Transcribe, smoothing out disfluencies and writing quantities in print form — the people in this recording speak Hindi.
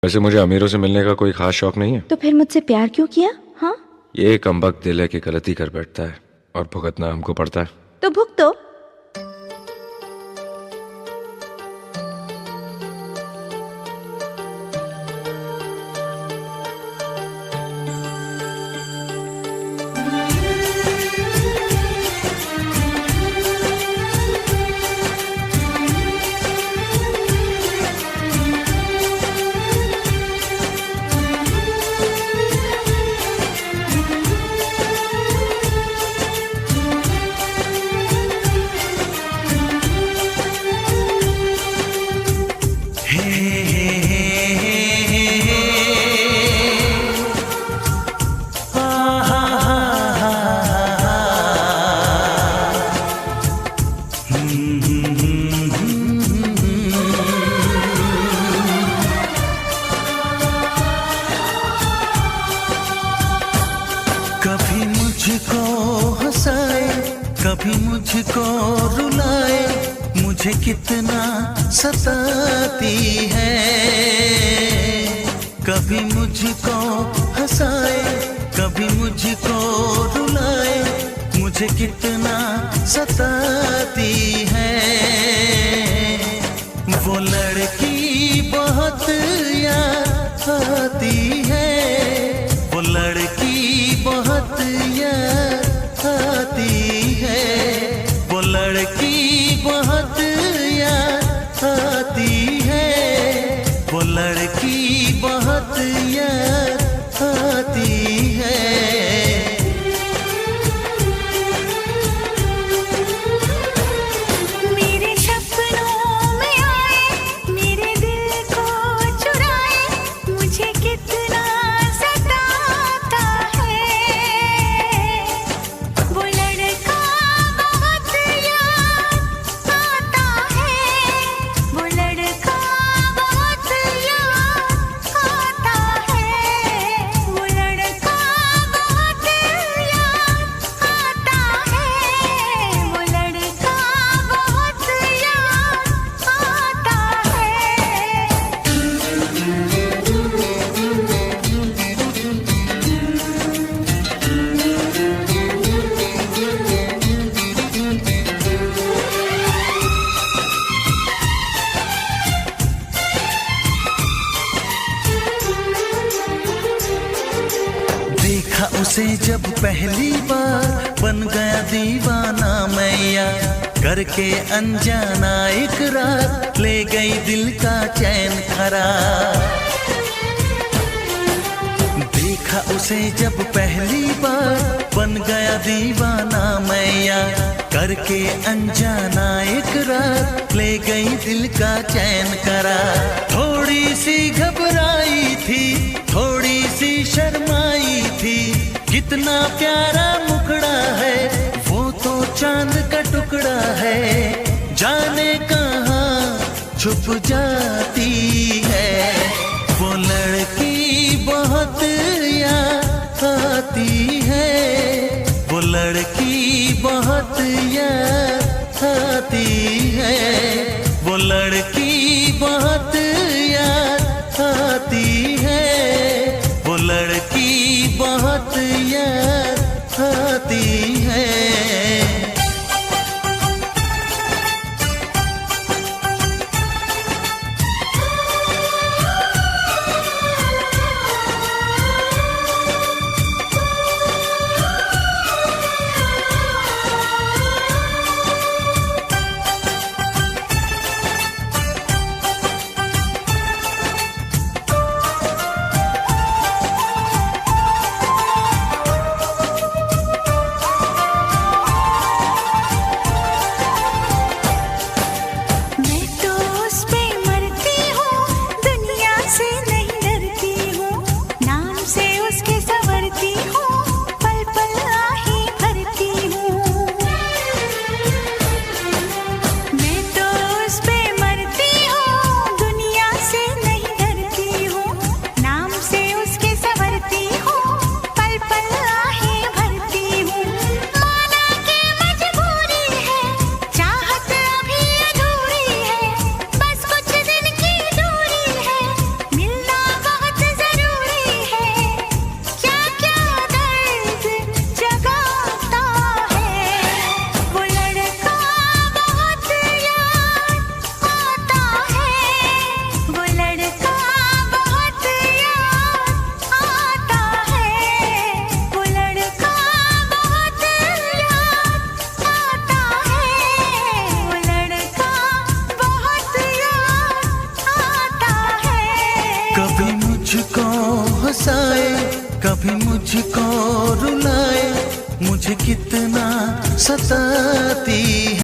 वैसे मुझे अमीरों से मिलने का कोई खास शौक नहीं है। तो फिर मुझसे प्यार क्यों किया? हाँ, ये कमबख्त दिल है कि गलती कर बैठता है और भुगतना हमको पड़ता है। तो भुगतो। कभी मुझको हंसाए, कभी मुझको रुलाए, मुझे कितना सताती है। कभी मुझको हंसाए, कभी मुझको रुलाए, मुझे कितना सताती है। वो लड़की बहुत याद आती है, वो लड़की बहुत याद आती है, वो लड़की बहुत याद आती है, वो लड़की बहुत याद आती है। मेरे सपनों में आए, मेरे दिल को चुराए, मुझे कितना सताता है। वो लड़का बहुत याद आता है, वो लड़का बहुत याद आता है, वो लड़का बहुत याद आता है, वो लड़का बहुत याद आता देखा उसे जब पहली बार, बन गया दीवाना मैया, करके अनजाना इकरार, ले गई दिल का चैन करार। देखा उसे जब पहली बार, बन गया दीवाना मैया, करके अनजाना इकरार, ले गई दिल का चैन करार। थोड़ी सी घबराई थी, थोड़ी सी शर्माई थी, कितना प्यारा मुखड़ा है, वो तो चांद का टुकड़ा है, जाने कहाँ छुप जाती है। वो लड़की बहुत याद आती है, वो लड़की बहुत याद आती है, वो लड़की बहुत याद आती है, वो लड़की बहुत याद आती है। हंसाए, कभी मुझको रुलाए, मुझे कितना सताती है।